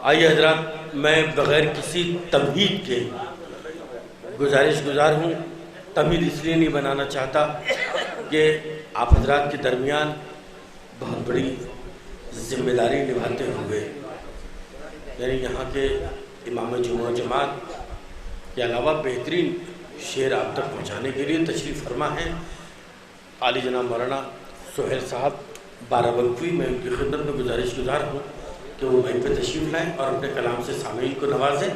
आइए हजरात, मैं बग़ैर किसी तमहीद के गुजारिश हूँ। तमहीद इसलिए नहीं बनाना चाहता कि आप हजरात के दरमियान बहुत बड़ी ज़िम्मेदारी निभाते हुए, यानी यहाँ के इमाम जुमा जमात के अलावा बेहतरीन शेर आप तक पहुँचाने के लिए तशरीफ़ फरमा है आली जनाब मौलाना सुहेल साहब बाराबंकी। मैं उनकी खिदमत में गुजारिश हूँ कि वो वहीं पर तशरीफ़ लाएँ और अपने कलाम से सामीन को नवाजें।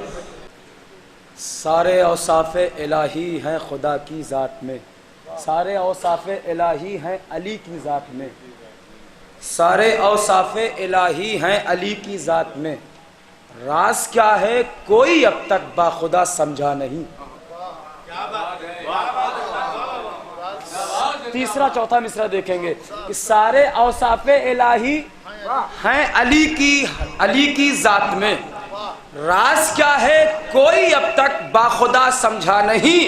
सारे औसाफ़ इलाही हैं खुदा की ज़ात में, सारे औसाफ़ इलाही हैं अली की ज़ात में, सारे औसाफ़ इलाही हैं अली की ज़ात में। राज क्या है कोई अब तक बाखुदा समझा नहीं। तीसरा चौथा मिसरा देखेंगे कि सारे औसाफ़े इलाही हैं अली की ज़ात में। राज क्या है कोई अब तक बाखुदा समझा नहीं।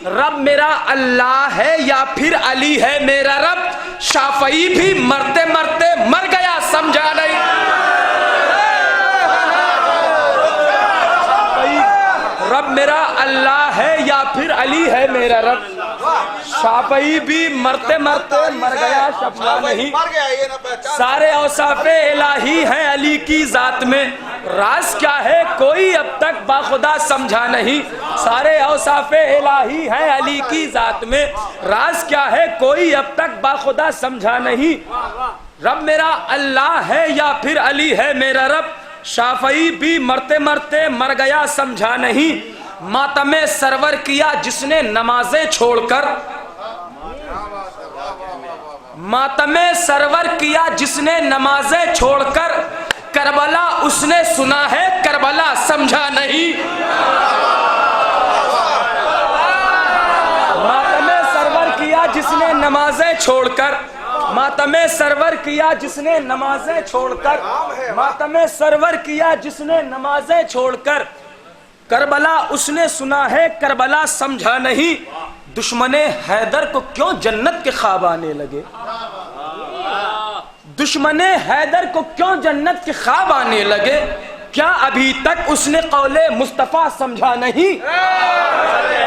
रब मेरा अल्लाह है या फिर अली है मेरा रब, शाफई भी मरते मरते मर गया समझा नहीं। रब मेरा अल्लाह है या फिर अली है मेरा रब, शाफई भी मरते मरते मर गया समझा नहीं। सारे औसाफ़े इलाही हैं अली की ज़ात में। राज क्या है कोई अब तक बाखुदा समझा नहीं। सारे औसाफ़े इलाही हैं अली की ज़ात में। राज क्या है कोई अब तक बाखुदा समझा नहीं। रब मेरा अल्लाह है या फिर अली है मेरा रब, शाफई भी मरते मरते मर गया समझा नहीं। मातमे सरवर किया जिसने नमाजें छोड़कर, मातमे सरवर किया जिसने नमाजें छोड़कर, करबला उसने सुना है करबला समझा नहीं। मातमे सरवर किया जिसने नमाजें छोड़कर, मातमे सरवर किया जिसने नमाजें छोड़कर, मातमे सरवर किया जिसने नमाजें छोड़कर, करबला उसने सुना है करबला समझा नहीं। दुश्मने हैदर को क्यों जन्नत के ख्वाब आने लगे, दुश्मने हैदर को क्यों जन्नत के ख्वाब आने लगे। क्या अभी तक उसने कौले मुस्तफ़ा समझा नहीं।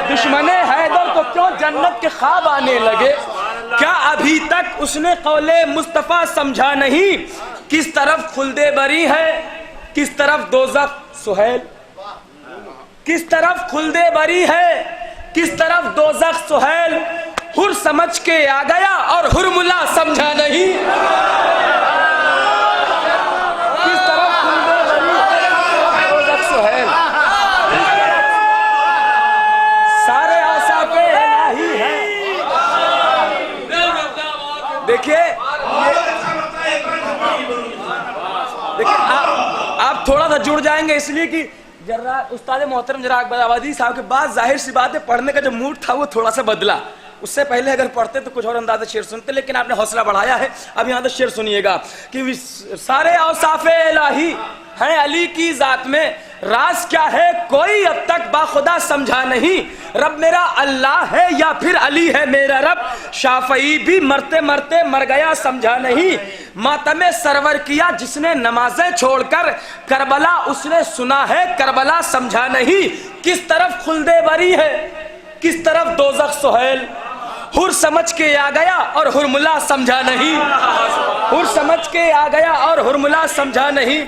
दुश्मने हैदर को क्यों जन्नत के ख्वाब आने लगे, क्या अभी तक उसने कौले मुस्तफ़ा समझा नहीं। किस तरफ खुल्दे बरी है किस तरफ दोज़ख सुहेल, किस तरफ खुल्दे बरी है किस तरफ दोज़ख सुहेल, हुर समझ के आ गया और हुरमुला समझा नहीं। किस तरफ खुल्दे बरी है दोज़ख सुहेल, सारे औसाफ़े इलाही हैं। देखिए आप थोड़ा सा जुड़ जाएंगे इसलिए कि जरा उस्ताद मोहतरम जरा अकबर आबादी साहब के बाद जाहिर सी बात है पढ़ने का जो मूड था वो थोड़ा सा बदला। उससे पहले अगर पढ़ते तो कुछ और अंदाज़े शेर सुनते, लेकिन आपने हौसला बढ़ाया है। अब यहाँ तो शेर सुनिएगा कि सारे औसाफ़े इलाही हैं अली की ज़ात में। राज क्या है कोई अब तक बाखुदा समझा नहीं। रब मेरा अल्लाह है या फिर अली है मेरा रब, शाफई भी मरते मरते मर गया समझा नहीं। मातमे सरवर किया जिसने नमाजें छोड़कर, करबला उसने सुना है करबला समझा नहीं। किस तरफ खुल्दे बरी है किस तरफ दोज़ख सुहेल, हुर समझ के आ गया और हुरमुला समझा नहीं। हुर समझ के आ गया और हुरमुला समझा नहीं।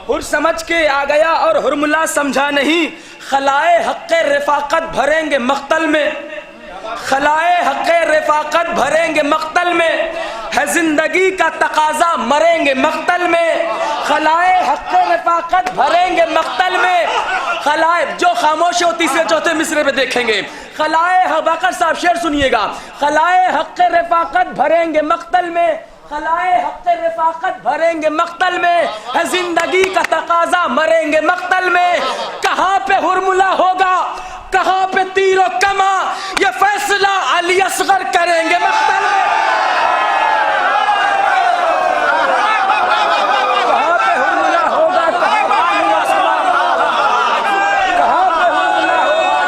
हुर समझ के आ गया और हुरमुला समझा नहीं। खलाए हक़्क़े रिफ़ाक़त भरेंगे मक़तल में, खलाए हक़्क़े रिफ़ाक़त भरेंगे मक़तल में, है जिंदगी का तकाजा मरेंगे मक़तल में। खलाए हक़्क़े रिफ़ाक़त भरेंगे मक़तल में, खलाए जो खामोश हो तीसरे चौथे मिसरे पे देखेंगे। खलाए बकर साहब शेर सुनिएगा, खलाए हक़्क़े रिफ़ाक़त भरेंगे मक़तल में, खलाए हक़्क़े रिफ़ाक़त भरेंगे मक़तल में, है जिंदगी का तकाजा मरेंगे मक़तल में। कहाँ पे हुरमुला होगा कहाँ पे तीरो कमा, ये फैसला अली असगर करेंगे मक़तल में। कहाँ पे हुरमुला होगा कहाँ पे अली असगर, कहाँ पे हुरमुला होगा,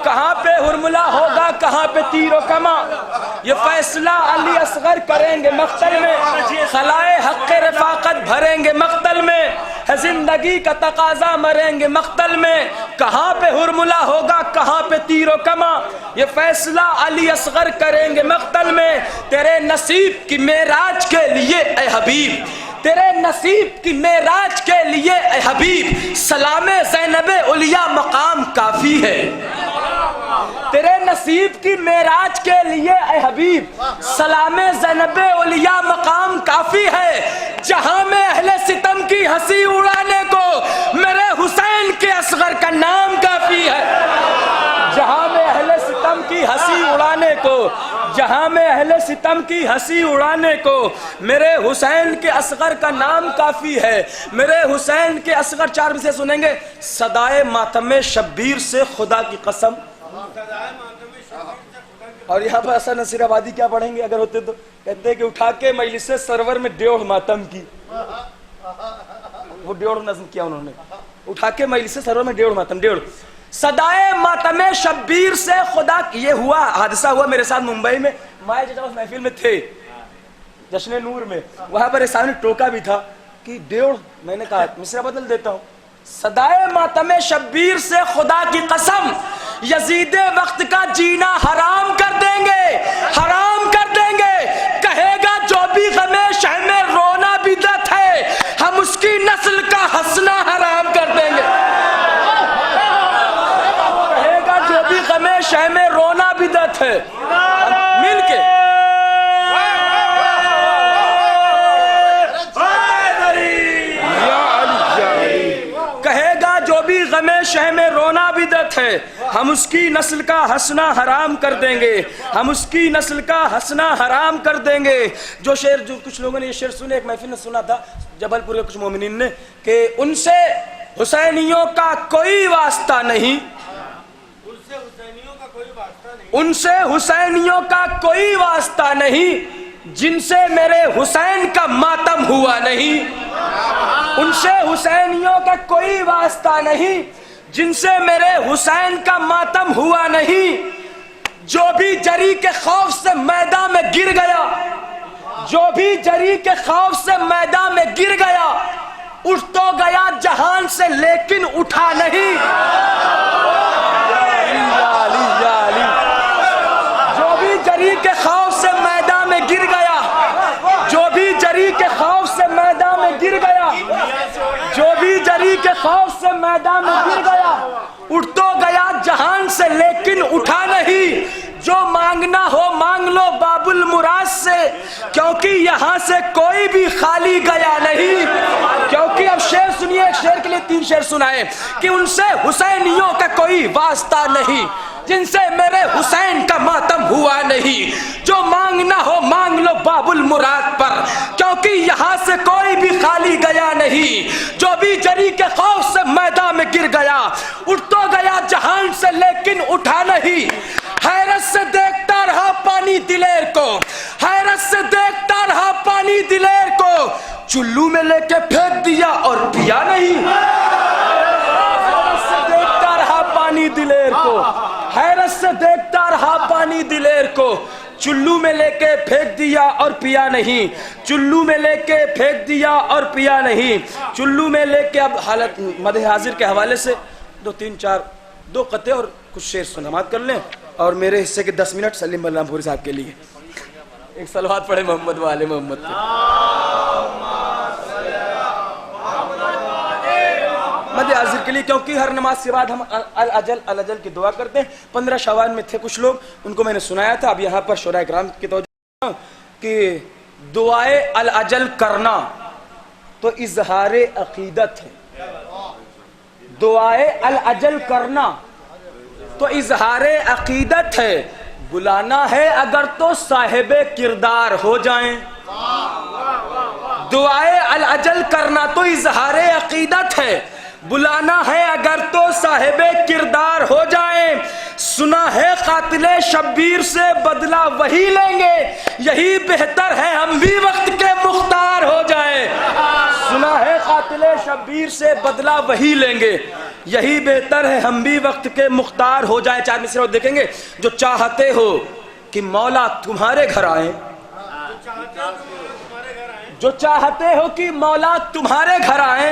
कहाँ पे हुरमुला हुरमुला होगा कहाँ पे तीरो कमा, ये फैसला अली असगर करेंगे मख्तल में, खलाए हक़ रफ़ाक़त भरेंगे मख्तल में, है जिंदगी का तकाजा मरेंगे मख्तल में, कहाँ पे हुरमुला होगा कहाँ पे तीरो कमा, ये फैसला अली असगर करेंगे मख्तल में। तेरे नसीब की मेराज के लिए ए हबीब, तेरे नसीब की मेराज के लिए ए हबीब, सलामे ज़ैनबे उलिया मकाम काफी है। तेरे नसीब की मेराज के लिए ए हबीब, सलामे ज़ैनबे उलिया मकाम काफी है। जहां में अहले सितम की हंसी उड़ाने को मेरे हुसैन के असगर का नाम काफी है। जहां में अहले सितम की हंसी उड़ाने को, जहां में अहले सितम की हंसी उड़ाने को मेरे हुसैन के असगर का नाम काफी है। मेरे हुसैन के असगर 4 विषय सुनेंगे। सदाए मातम शब्बीर से खुदा की कसम, और यहाँ पर असर नसीराबादी क्या पढ़ेंगे अगर होते तो, कहते हैं कि उठा के मजलिस सरवर में 1.5 मातम की, वो 1.5 नज़्म किया उन्होंने, उठा के मजलिस सरवर में 1.5 मातम, 1.5। सदाए मातम शब्बीर से खुदा, ये हुआ हादसा हुआ मेरे साथ मुंबई में, माए चाचा उस महफिल में थे जश्न नूर में, वहां पर सामने टोका भी था कि 1.5, मैंने कहा मिसरा बदल देता हूँ, सदाए मातम शब्बीर से खुदा की कसम, यजीदे वक्त का जीना हराम कर देंगे, हराम कर देंगे। कहेगा जो भी गमे शह में रोना बिदअत है, हम उसकी नस्ल का हंसना हराम कर देंगे। कहेगा जो भी गमे शह में रोना बिदअत है, मिल के गमे शह में रोना बिदअत है, हम उसकी नस्ल का हंसना हराम कर देंगे, हम उसकी नस्ल का हंसना हराम कर देंगे। जो शेर, जो कुछ लोगों ने ये शेर सुने, एक महफिल में सुना था जबलपुर के कुछ मोमिनीन ने, कि उनसे हुसैनियों का कोई वास्ता नहीं, उनसे हुसैनियों का कोई वास्ता नहीं, उनसे हुसैनियों का कोई वास्ता नहीं, जिनसे मेरे हुसैन का मातम हुआ नहीं। उनसे हुसैनियों का कोई वास्ता नहीं, जिनसे मेरे हुसैन का मातम हुआ नहीं। जो भी जरी के खौफ से मैदान में गिर गया, जो भी जरी के खौफ से मैदान में गिर गया, उठ तो गया जहान से लेकिन उठा नहीं। जो भी जरी के खौफ से मैदान में गिर गया, जो भी जरी के खौफ से मैदान में गिर गया, जो भी जरी के खौफ से मैदान में गिर गया, उठ तो गया जहान से लेकिन उठा नहीं। जो मांगना हो मांग लो बाबुल मुराद से, क्योंकि यहाँ से कोई भी खाली गया नहीं। क्योंकि अब शेर सुनिए, एक शेर के लिए 3 शेर सुनाए कि उनसे हुसैनियों का कोई वास्ता नहीं, जिनसे मेरे हुसैन का मातम हुआ नहीं। जो मांगना हो मांग लो बाबुल मुराद पर, क्योंकि यहाँ से कोई भी खाली गया नहीं। जो भी जरी के खौफ से मैदान में गिर गया, उठ तो गया जहान से लेकिन उठा नहीं। हैरत से देखता रहा पानी दिलेर को, हैरत से देखता रहा पानी दिलेर को, चुल्लू में लेके फेंक दिया और पिया नहीं। हैरत से देखता रहा पानी दिलेर को, हैरत से देखता रहा पानी दिलेर को, चुल्लू में लेके फेंक दिया और पिया नहीं। चुल्लू में लेके फेंक दिया और पिया नहीं। चुल्लू में लेके, अब हालत मदह हाजिर के हवाले से 2 कते और कुछ शेर सुनामात कर लें, और मेरे हिस्से के 10 मिनट सलीम बलरामपुरी साहब के लिए एक सलवात पढ़े मोहम्मद वाले मोहम्मद पे। मदह हाजिर के लिए, क्योंकि हर नमाज के बाद हम अल अजल की दुआ करते हैं। 15 शवाल में थे कुछ लोग, उनको मैंने सुनाया था। अब यहाँ पर शोरा इकराम की तवज्जो कि दुआए अल अजल करना तो इजहारे अकीदत है। दुआए अल अजल करना तो इजहारे अकीदत है। बुलाना है अगर तो साहिबे किरदार हो जाएं। दुआए अल अजल करना तो इजहारे अकीदत है। बुलाना है अगर तो साहिबे किरदार हो जाएं। सुना है कातिले शब्बीर से बदला वही लेंगे, यही बेहतर है हम भी वक्त के मुख्तार हो जाएं। सुना है कातिले शब्बीर से बदला वही लेंगे, यही बेहतर है हम भी वक्त के मुख्तार हो जाएं। 4 मिसरे और देखेंगे। जो चाहते हो कि मौला तुम्हारे घर आए, जो चाहते हो कि मौला तुम्हारे घर आए,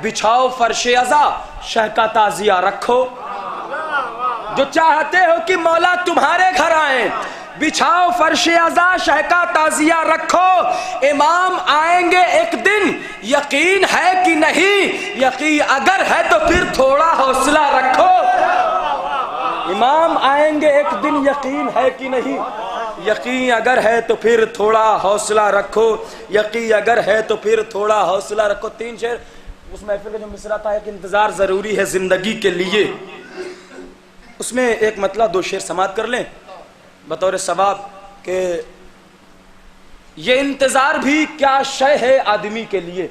बिछाओ फर्शे अज़ा शह का ताजिया रखो। जो चाहते हो कि मौला तुम्हारे घर आए, बिछाओ फर्शे अज़ा शह का ताजिया रखो। इमाम आएंगे एक दिन, यकीन है कि नहीं? यकीन अगर है तो फिर थोड़ा हौसला रखो। इमाम आएंगे एक दिन, यकीन है कि नहीं? यकीन अगर है तो फिर थोड़ा हौसला रखो। यकीन अगर है तो फिर थोड़ा हौसला रखो। 3 शेर उस महफिल का जो मिसरा था कि इंतजार जरूरी है जिंदगी के लिए, उसमें एक मतलब 2 शेर समाप्त कर लें बतौर सवाब के ये इंतजार भी क्या शय है आदमी के लिए।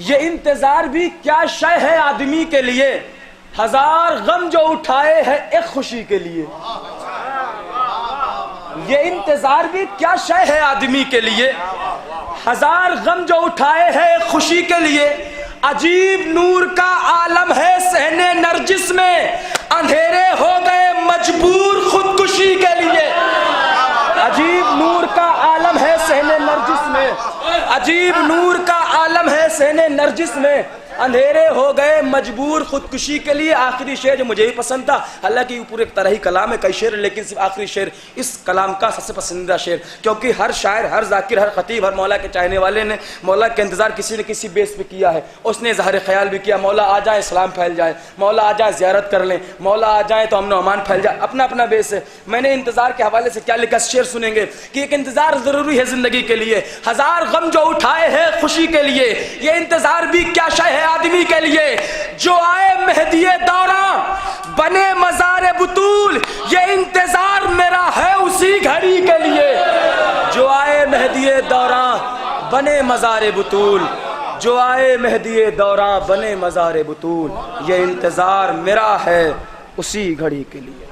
ये इंतजार भी क्या शय है आदमी के लिए। हजार गम जो उठाए हैं एक खुशी के लिए। ये इंतजार भी क्या शय है आदमी के लिए। हजार गम जो उठाए हैं एक खुशी के लिए। अजीब नूर का आलम है सहने नरजिस में, अंधेरे हो गए मजबूर खुदकुशी के लिए। अजीब नूर का आलम है सहने नरजिस में, अजीब नूर का आलम है सहने नरजिस में, अंधेरे हो गए मजबूर खुदकुशी के लिए। आखिरी शेर जो मुझे भी पसंद था, हालांकि पूरे तरह ही कलाम है, कई शेर है, लेकिन सिर्फ आखिरी शेर इस कलाम का सबसे पसंदीदा शेर, क्योंकि हर शायर, हर जाकिर, हर खतीब, हर मौला के चाहने वाले ने मौला के इंतजार किसी न किसी बेस पे किया है। उसने ज़ाहिर ख्याल भी किया मौला आ जाए इस्लाम फैल जाए, मौला आ जाए ज़ियारत कर लें, मौला आ जाए तो अमन अमान फैल जाए। अपना अपना बेस है। मैंने इंतजार के हवाले से क्या लिखा, शेर सुनेंगे कि एक इंतजार ज़रूरी है ज़िंदगी के लिए। हजार गम जो उठाए हैं खुशी के लिए, ये इंतजार भी क्या शय है आदमी के लिए। जो आए मेहदिए दौरां बने मज़ारे बुतूल, ये इंतजार मेरा है उसी घड़ी के लिए। जो आए मेहदिए दौरां बने मज़ारे बुतूल, जो आए मेहदिए दौरां बने मज़ारे बुतूल, ये इंतजार मेरा है उसी घड़ी के लिए।